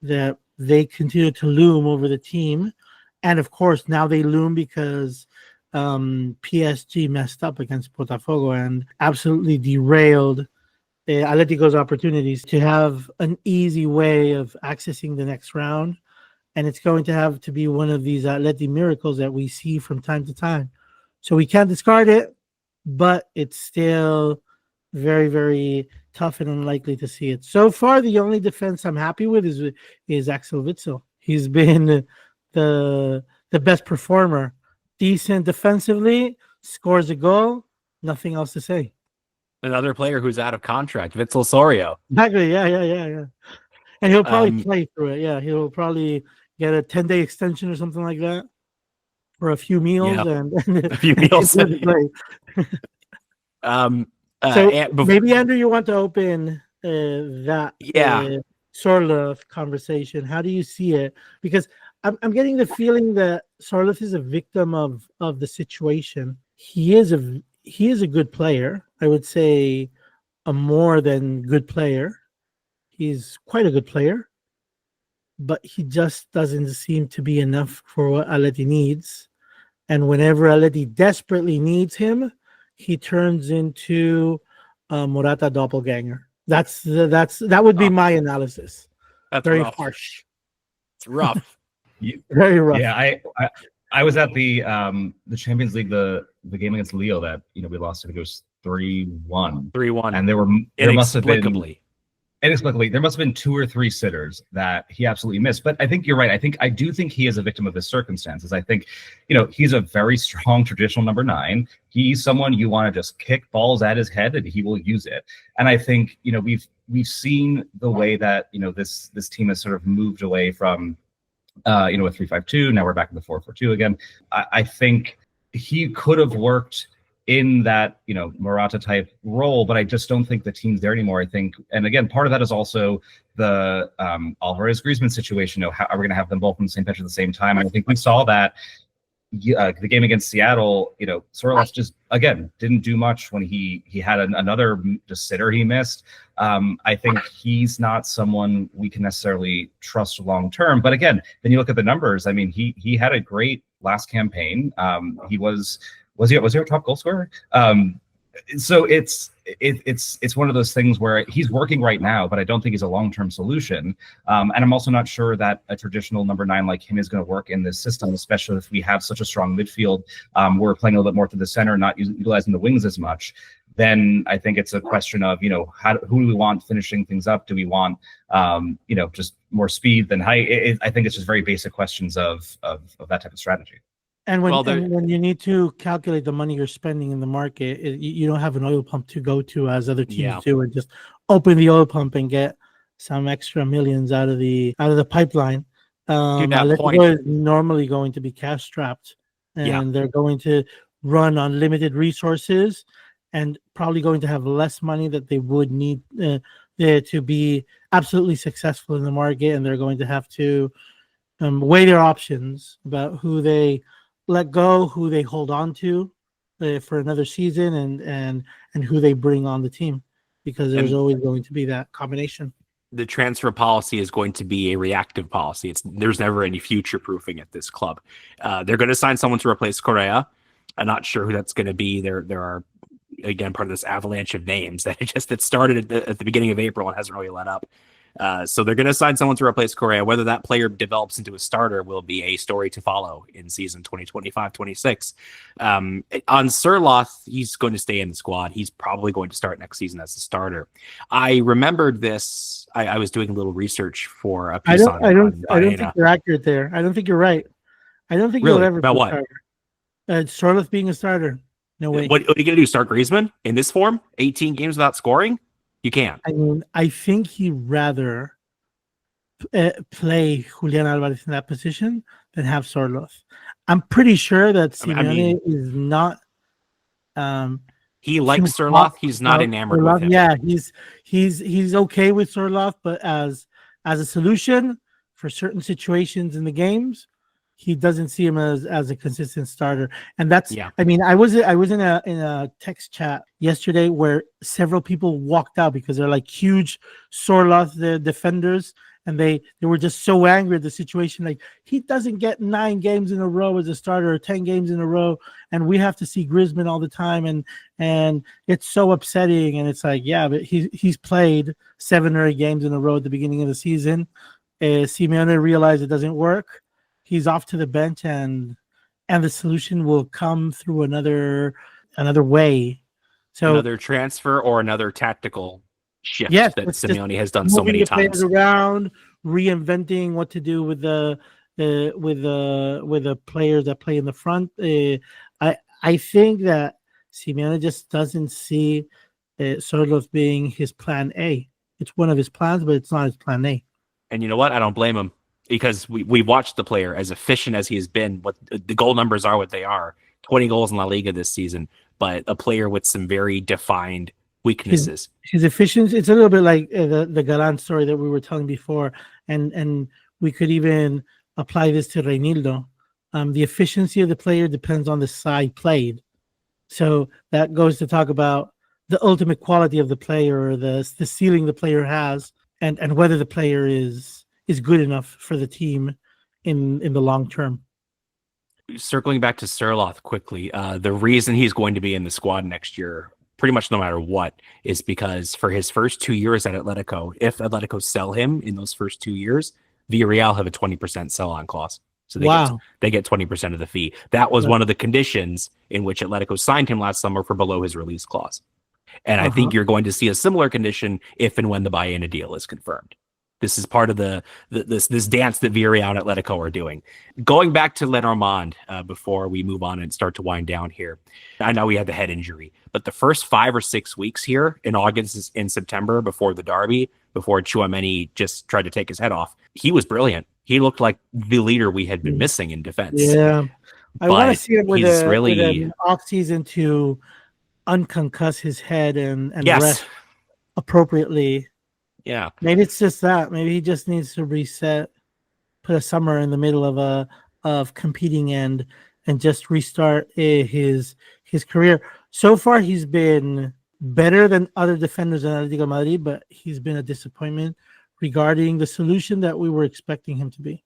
that they continue to loom over the team. And of course, now they loom because PSG messed up against Botafogo and absolutely derailed Atletico's opportunities to have an easy way of accessing the next round. And it's going to have to be one of these Atleti miracles that we see from time to time. So we can't discard it, but it's still very, very tough and unlikely to see it. So far, the only defense I'm happy with is Axel Witsel. He's been the best performer. Decent defensively, scores a goal, nothing else to say. Another player who's out of contract, Witsel Sorio. Exactly, yeah. And he'll probably play through it. Yeah, he'll probably get a 10-day extension or something like that, or a few meals and a few meals. So maybe Andrew, you want to open that Sorloth conversation. How do you see it? Because I'm getting the feeling that Sorloth is a victim of the situation. He is a good player. I would say a more than good player. He's quite a good player, but he just doesn't seem to be enough for what Atleti needs. And whenever Atleti desperately needs him, he turns into a Morata doppelganger. That would be my analysis. That's very rough. Harsh. It's rough. Very rough. Yeah, I was at the Champions League, the game against Lille that we lost. I think it was 3-1. 3-1. And there must have been inexplicably there must have been 2 or 3 sitters that he absolutely missed. But I think you're right. I do think he is a victim of his circumstances. I think he's a very strong traditional number 9. He's someone you want to just kick balls at his head and he will use it. And I think we've seen the way that this team has sort of moved away from a 3-5-2. Now we're back in the 4-4-2 again. I think he could have worked in that Morata type role, but I just don't think the team's there anymore. I think, and again, part of that is also the Alvarez Griezmann situation. How are we going to have them both on the same pitch at the same time? I think we saw that the game against Seattle. Sorloth just again didn't do much when he had another just sitter he missed. I think he's not someone we can necessarily trust long term. But again, then you look at the numbers. I mean, he had a great last campaign. He was he our top goal scorer? So it's one of those things where he's working right now, but I don't think he's a long-term solution. And I'm also not sure that a traditional number 9 like him is going to work in this system, especially if we have such a strong midfield. We're playing a little bit more to the center, not utilizing the wings as much. Then I think it's a question of, who do we want finishing things up? Do we want, just more speed than height? I think it's just very basic questions of that type of strategy. And when you need to calculate the money you're spending in the market, you don't have an oil pump to go to as other teams do, and just open the oil pump and get some extra millions out of the pipeline. Atletico is normally going to be cash strapped, and they're going to run on limited resources, and probably going to have less money that they would need to be absolutely successful in the market, and they're going to have to weigh their options about who they let go, who they hold on to for another season, and who they bring on the team, because there's always going to be that combination. The transfer policy is going to be a reactive policy. There's never any future proofing at this club. They're going to sign someone to replace Correa. I'm not sure who that's going to be. There are, again, part of this avalanche of names that started at the beginning of April and hasn't really let up. So they're going to sign someone to replace Correa. Whether that player develops into a starter will be a story to follow in season 2025-26. On Sorloth, he's going to stay in the squad. He's probably going to start next season as a starter. I remembered this. I was doing a little research for a piece on I don't think you're accurate there. I don't think you're right. I don't think you'll ever about be what? a starter. Sorloth being a starter. No way. What are you going to do? Start Griezmann in this form? 18 games without scoring? You can't. I mean, I think he'd rather play Julian Alvarez in that position than have Sorloth. I'm pretty sure that Simeone is not. He likes Sorloth. He's not enamored with him. Yeah, he's okay with Sorloth, but as a solution for certain situations in the games, he doesn't see him as a consistent starter. And that's, I mean, I was in a text chat yesterday where several people walked out because they're like huge Sorloth, the defenders, and they were just so angry at the situation. Like, he doesn't get 9 games in a row as a starter or 10 games in a row, and we have to see Griezmann all the time, and it's so upsetting. And it's like, yeah, but he's played 7 or 8 games in a row at the beginning of the season. Simeone realized it doesn't work. He's off to the bench, and the solution will come through another way. So another transfer or another tactical shift that Simeone has done so many times. Moving the players around, reinventing what to do with the players that play in the front. I think that Simeone just doesn't see Sorloth being his plan A. It's one of his plans, but it's not his plan A. And you know what? I don't blame him, because we watched the player, as efficient as he has been. What the goal numbers are, what they are. 20 goals in La Liga this season, but a player with some very defined weaknesses. His efficiency, it's a little bit like the Galan story that we were telling before, and we could even apply this to Reinildo. The efficiency of the player depends on the side played. So that goes to talk about the ultimate quality of the player, or the ceiling the player has, and whether the player is good enough for the team in the long term. Circling back to Sorloth quickly, the reason he's going to be in the squad next year, pretty much no matter what, is because for his first 2 years at Atletico, if Atletico sell him in those first 2 years, Villarreal have a 20% sell-on clause. So they get 20% of the fee. That was one of the conditions in which Atletico signed him last summer for below his release clause. And I think you're going to see a similar condition if and when the Baena deal is confirmed. This is part of this dance that Villarreal and Atletico are doing. Going back to Lenormand before we move on and start to wind down here. I know he had the head injury, but the first 5 or 6 weeks here in August, in September, before the derby, before Tchouaméni just tried to take his head off, he was brilliant. He looked like the leader we had been missing in defense. Yeah, I want to see him with an off-season to unconcuss his head and rest appropriately. Yeah, maybe it's just that. Maybe he just needs to reset, put a summer in the middle of competing and just restart his career. So far, he's been better than other defenders in Atlético Madrid, but he's been a disappointment regarding the solution that we were expecting him to be.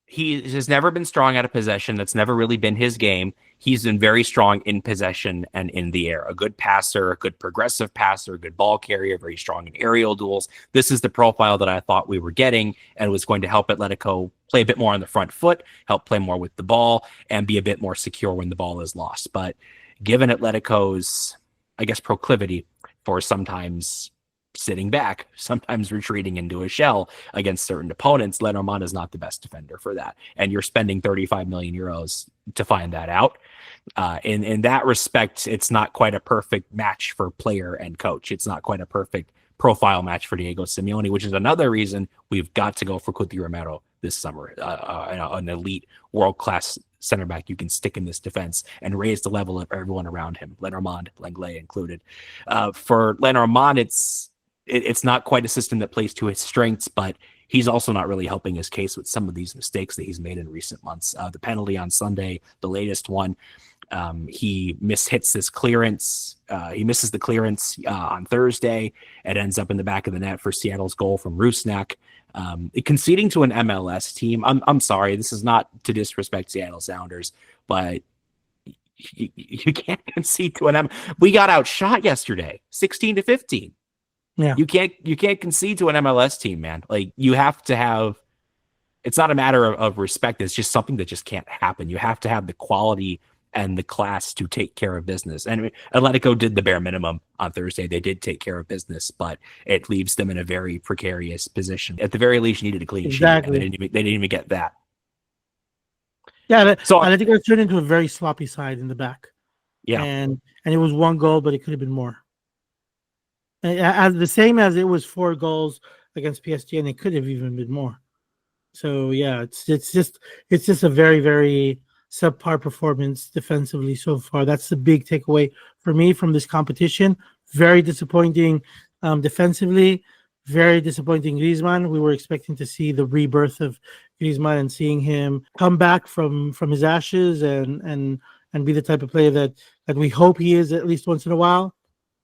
He has never been strong out of possession. That's never really been his game. He's been very strong in possession and in the air. A good passer, a good progressive passer, a good ball carrier, very strong in aerial duels. This is the profile that I thought we were getting, and was going to help Atletico play a bit more on the front foot, help play more with the ball, and be a bit more secure when the ball is lost. But given Atletico's, I guess, proclivity for sometimes sitting back, sometimes retreating into a shell against certain opponents, Lenormand is not the best defender for that. And you're spending 35 million euros to find that out. In that respect, it's not quite a perfect match for player and coach. It's not quite a perfect profile match for Diego Simeone, which is another reason we've got to go for Cuti Romero this summer, an elite world-class center back you can stick in this defense and raise the level of everyone around him, Lenormand, Lenglet included. For Lenormand, it's not quite a system that plays to his strengths, but he's also not really helping his case with some of these mistakes that he's made in recent months. The penalty on Sunday, the latest one, he mishits this clearance. He misses the clearance on Thursday. It ends up in the back of the net for Seattle's goal from Rusnak. Conceding to an MLS team, I'm sorry, this is not to disrespect Seattle Sounders, but you can't concede to an we got outshot yesterday, 16-15. Yeah, you can't concede to an MLS team, man. Like, you have to have. It's not a matter of respect. It's just something that just can't happen. You have to have the quality and the class to take care of business. And Atletico did the bare minimum on Thursday. They did take care of business, but it leaves them in a very precarious position. At the very least, you needed a clean sheet. And they didn't even get that. Yeah, so Atletico turned into a very sloppy side in the back. Yeah, and it was 1 goal, but it could have been more. As the same as it was 4 goals against PSG, and it could have even been more. So yeah, it's just a very, very subpar performance defensively so far. That's the big takeaway for me from this competition. Very disappointing defensively. Very disappointing Griezmann. We were expecting to see the rebirth of Griezmann and seeing him come back from his ashes and be the type of player that we hope he is at least once in a while.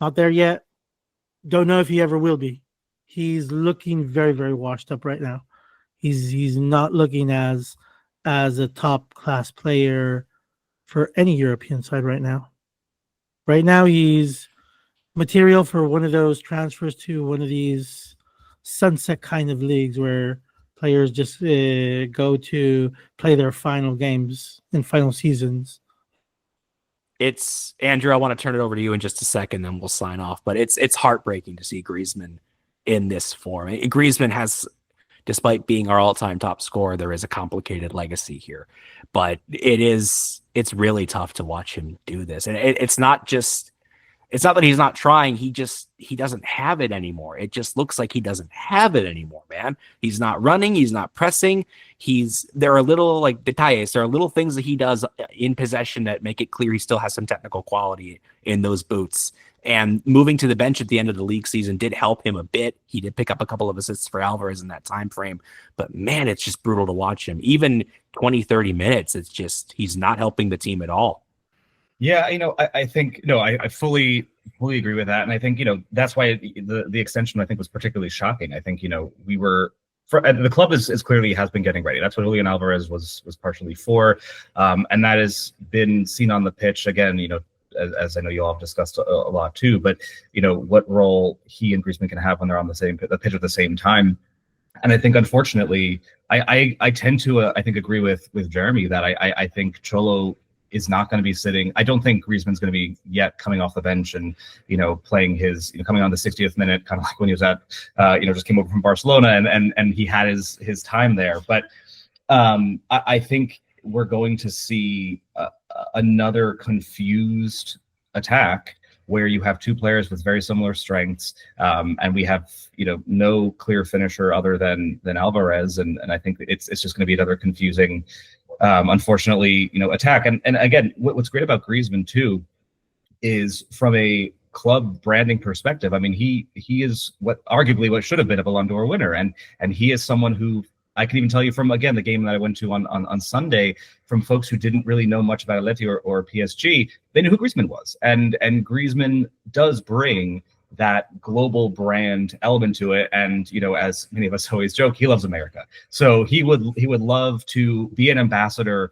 Not there yet. Don't know if he ever will be. he's looking very, very washed up right now. He's not looking as a top class player for any European side right now. Right now, he's material for one of those transfers to one of these sunset kind of leagues where players just go to play their final games in final seasons. It's Andrew. I want to turn it over to you in just a second, then we'll sign off. But it's heartbreaking to see Griezmann in this form. Griezmann has, despite being our all-time top scorer, there is a complicated legacy here. But it's really tough to watch him do this, and it's not that he's not trying. He doesn't have it anymore. It just looks like he doesn't have it anymore, man. He's not running. He's not pressing. There are little like detalles. There are little things that he does in possession that make it clear he still has some technical quality in those boots. And moving to the bench at the end of the league season did help him a bit. He did pick up a couple of assists for Alvarez in that time frame. But man, it's just brutal to watch him. Even 20, 30 minutes, he's not helping the team at all. Yeah, I think I fully agree with that, and I think that's why the extension I think was particularly shocking. I think we were the club is clearly has been getting ready. That's what Julian Alvarez was partially for, and that has been seen on the pitch again. As I know you all have discussed a lot too, but what role he and Griezmann can have when they're on the pitch at the same time. And I think unfortunately, I tend to I think agree with Jeremy that I think Cholo is not going to be sitting. I don't think Griezmann's going to be yet coming off the bench and playing his coming on the 60th minute, kind of like when he was at just came over from Barcelona and he had his time there. But I think we're going to see another confused attack where you have two players with very similar strengths, and we have no clear finisher other than Alvarez, and I think it's just going to be another confusing. Unfortunately, attack. And again, what's great about Griezmann too is from a club branding perspective. I mean, he is arguably what should have been a Ballon d'Or winner, and he is someone who I can even tell you from again the game that I went to on Sunday, from folks who didn't really know much about Atleti or PSG, they knew who Griezmann was, and Griezmann does bring that global brand element to it. And as many of us always joke, he loves America, so he would love to be an ambassador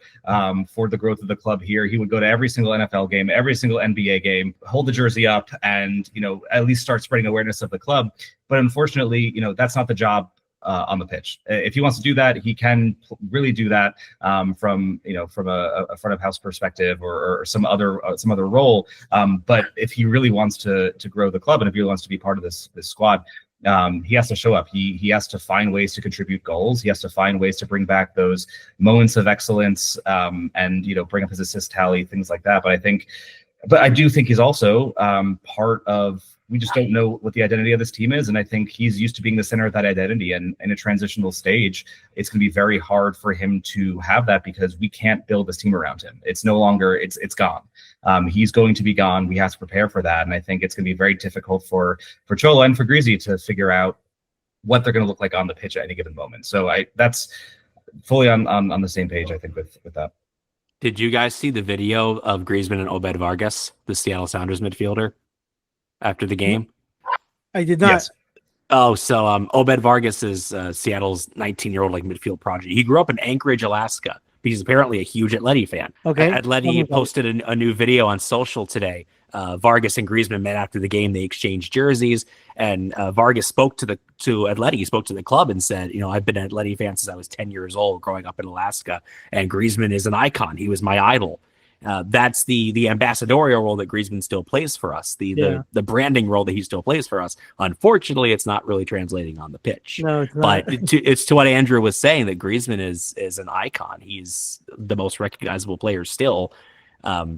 for the growth of the club here. He would go to every single NFL game, every single NBA game, hold the jersey up, and at least start spreading awareness of the club. But unfortunately, that's not the job on the pitch. If he wants to do that, he can really do that from a front of house perspective or some other role. But if he really wants to grow the club, and if he wants to be part of this squad, he has to show up. He has to find ways to contribute goals. He has to find ways to bring back those moments of excellence, and bring up his assist tally, things like that. But I do think he's also part of. We just don't know what the identity of this team is. And I think he's used to being the center of that identity. And in a transitional stage, it's going to be very hard for him to have that because we can't build this team around him. It's no longer, it's gone. He's going to be gone. We have to prepare for that. And I think it's going to be very difficult for Cholo and for Greasy to figure out what they're going to look like on the pitch at any given moment. So that's fully on the same page, I think, with that. Did you guys see the video of Griezmann and Obed Vargas, the Seattle Sounders midfielder, after the game? I did not. Yes. Oh, so Obed Vargas is Seattle's 19-year-old midfield prodigy. He grew up in Anchorage, Alaska. He's apparently a huge Atleti fan. Okay. Atleti posted a new video on social today. Vargas and Griezmann met after the game. They exchanged jerseys, and Vargas spoke to Atleti. He spoke to the club and said, I've been an Atleti fan since I was 10 years old, growing up in Alaska, and Griezmann is an icon. He was my idol. That's the ambassadorial role that Griezmann still plays for us, the branding role that he still plays for us. Unfortunately, it's not really translating on the pitch. No, it's not. But it's to what Andrew was saying, that Griezmann is an icon. He's the most recognizable player still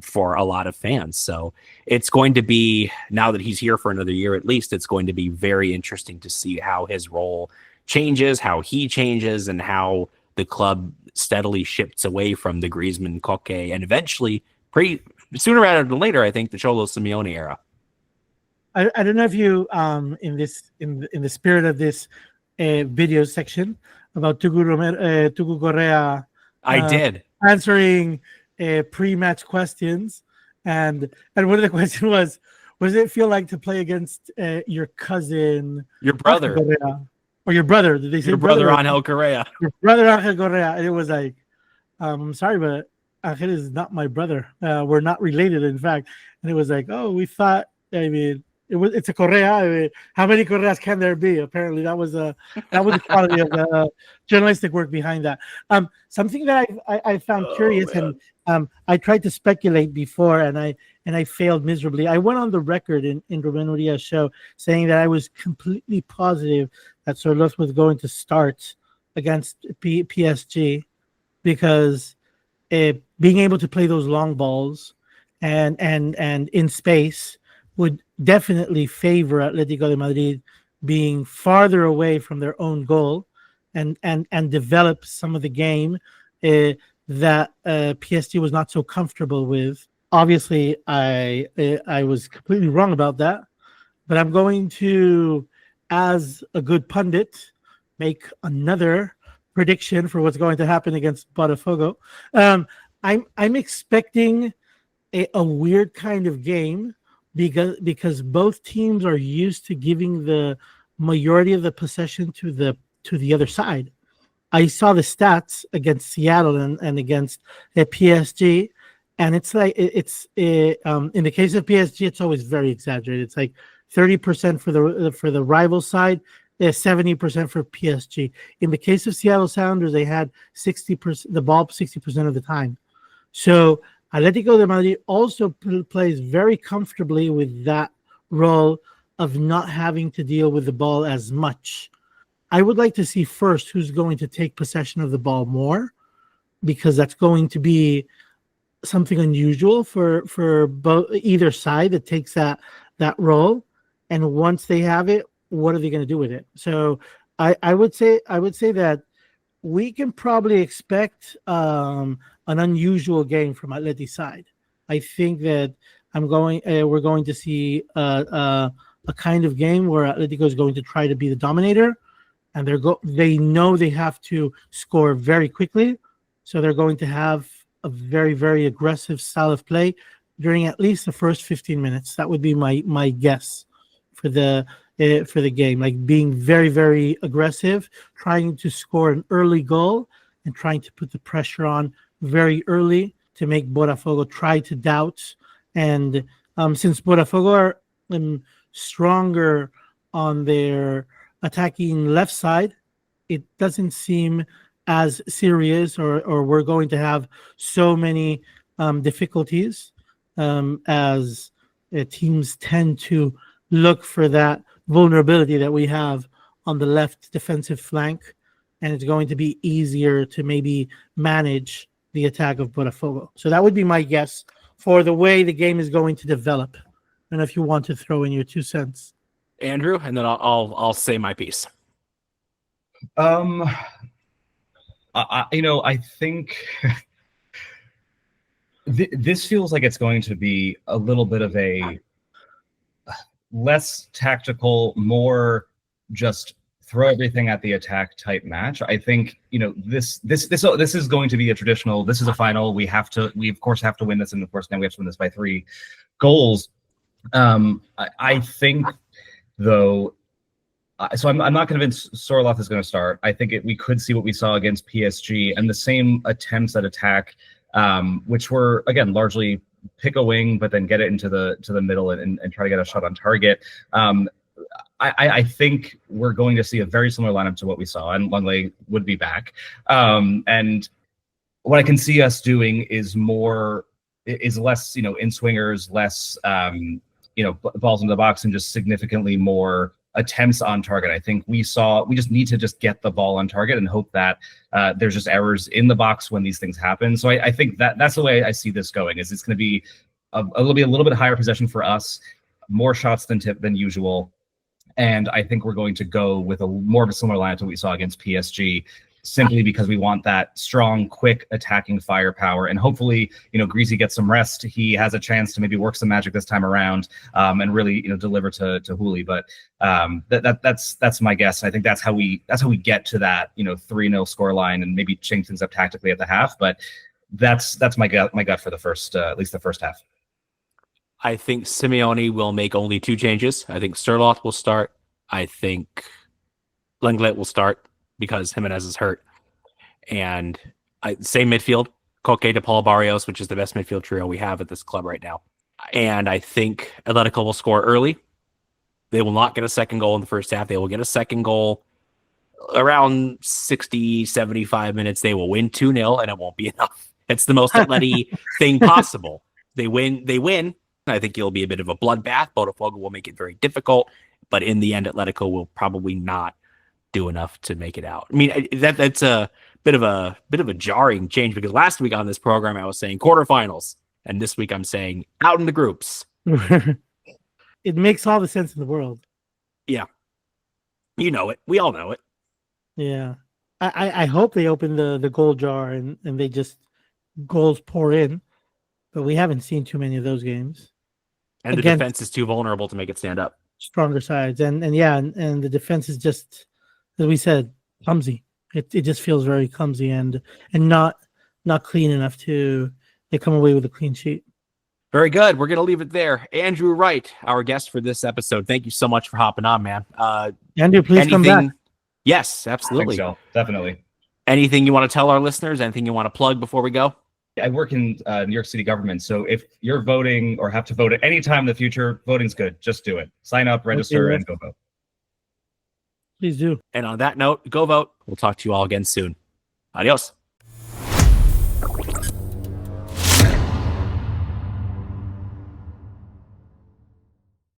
for a lot of fans. So it's going to be, now that he's here for another year at least, it's going to be very interesting to see how his role changes, how he changes, and how the club steadily shifts away from the Griezmann, Koke, and eventually, sooner rather than later, I think, the Cholo Simeone era. I don't know if you in the spirit of this video section about Tugu Correa, I did answering pre-match questions, and one of the questions was, what does it feel like to play against your cousin, your brother, or your brother? Did they say your brother Angel Correa? Your brother Angel Correa, and it was like, I'm sorry, but Angel is not my brother. We're not related, in fact. And it was like, oh, we thought. I mean, it's a Correa. I mean, how many Correas can there be? Apparently, that was the quality of the journalistic work behind that. Something that I found curious, man. And I tried to speculate before, and I failed miserably. I went on the record in Ruben Uria's show saying that I was completely positive that Sorloth was going to start against PSG because being able to play those long balls and in space would definitely favor Atlético de Madrid being farther away from their own goal and develop some of the game that PSG was not so comfortable with. Obviously, I was completely wrong about that, but I'm going to, as a good pundit, make another prediction for what's going to happen against Botafogo. I'm expecting a weird kind of game because both teams are used to giving the majority of the possession to the other side. I saw the stats against Seattle and against PSG, and it's like it's in the case of PSG, it's always very exaggerated. It's like 30% for the rival side, 70% for PSG. In the case of Seattle Sounders, they had 60% the ball 60% of the time. So Atlético de Madrid also plays very comfortably with that role of not having to deal with the ball as much. I would like to see first who's going to take possession of the ball more, because that's going to be something unusual for either side that takes that role. And once they have it, what are they going to do with it? So I would say that we can probably expect an unusual game from Atleti's side. I think that we're going to see a kind of game where Atletico is going to try to be the dominator, and they know they have to score very quickly, so they're going to have a very, very aggressive style of play during at least the first 15 minutes. That would be my guess for the game, like being very, very aggressive, trying to score an early goal and trying to put the pressure on very early to make Botafogo try to doubt. And since Botafogo are stronger on their attacking left side, it doesn't seem as serious, or we're going to have so many difficulties as teams tend to look for that vulnerability that we have on the left defensive flank, and it's going to be easier to maybe manage the attack of Botafogo. So that would be my guess for the way the game is going to develop. And if you want to throw in your 2 cents, Andrew, and then I'll say my piece. I think this feels like it's going to be a little bit of a less tactical, more just throw everything at the attack type match. I think this is going to be a traditional. This is a final. We of course have to win this, and of course now we have to win this by 3 goals. I think though. So I'm not convinced Sorloth is going to start. I think we could see what we saw against PSG and the same attempts at attack, which were again largely pick a wing, but then get it into the middle and try to get a shot on target. I think we're going to see a very similar lineup to what we saw, and Longley would be back. And what I can see us doing is less, in swingers, less, balls into the box, and just significantly more attempts on target. I think we just need to just get the ball on target and hope that there's just errors in the box when these things happen. So I think that's the way I see this going. Is it's going to be a little bit higher possession for us, more shots than usual, and I think we're going to go with more of a similar lineup to what we saw against PSG, simply because we want that strong, quick attacking firepower. And hopefully, Greasy gets some rest. He has a chance to maybe work some magic this time around, and really, deliver to Hooli. But that's my guess. I think that's how we get to that 3-0 score line, and maybe change things up tactically at the half. But that's my gut for the first, at least the first half. I think Simeone will make only 2 changes. I think Sturloth will start. I think Lenglet will start because Jimenez is hurt. And same midfield, Koke to Pablo Barrios, which is the best midfield trio we have at this club right now. And I think Atletico will score early. They will not get a second goal in the first half. They will get a second goal around 60, 75 minutes. They will win 2-0, and it won't be enough. It's the most Atleti thing possible. They win. I think it'll be a bit of a bloodbath. Botafogo will make it very difficult, but in the end, Atletico will probably not do enough to make it out. I mean, that's a bit of a jarring change, because last week on this program I was saying quarterfinals, and this week I'm saying out in the groups. It makes all the sense in the world. Yeah, you know it. We all know it. Yeah, I hope they open the goal jar and they just goals pour in, but we haven't seen too many of those games. And the defense is too vulnerable to make it stand up. Stronger sides, and the defense is just, as we said, clumsy. It just feels very clumsy and not clean enough to come away with a clean sheet. Very good. We're going to leave it there. Andrew Wright, our guest for this episode. Thank you so much for hopping on, man. Andrew, please come back. Yes, absolutely. I think so. Definitely. Anything you want to tell our listeners? Anything you want to plug before we go? I work in New York City government, so if you're voting or have to vote at any time in the future, voting's good. Just do it. Sign up, register, and go vote. Please do. And on that note, go vote. We'll talk to you all again soon. Adios.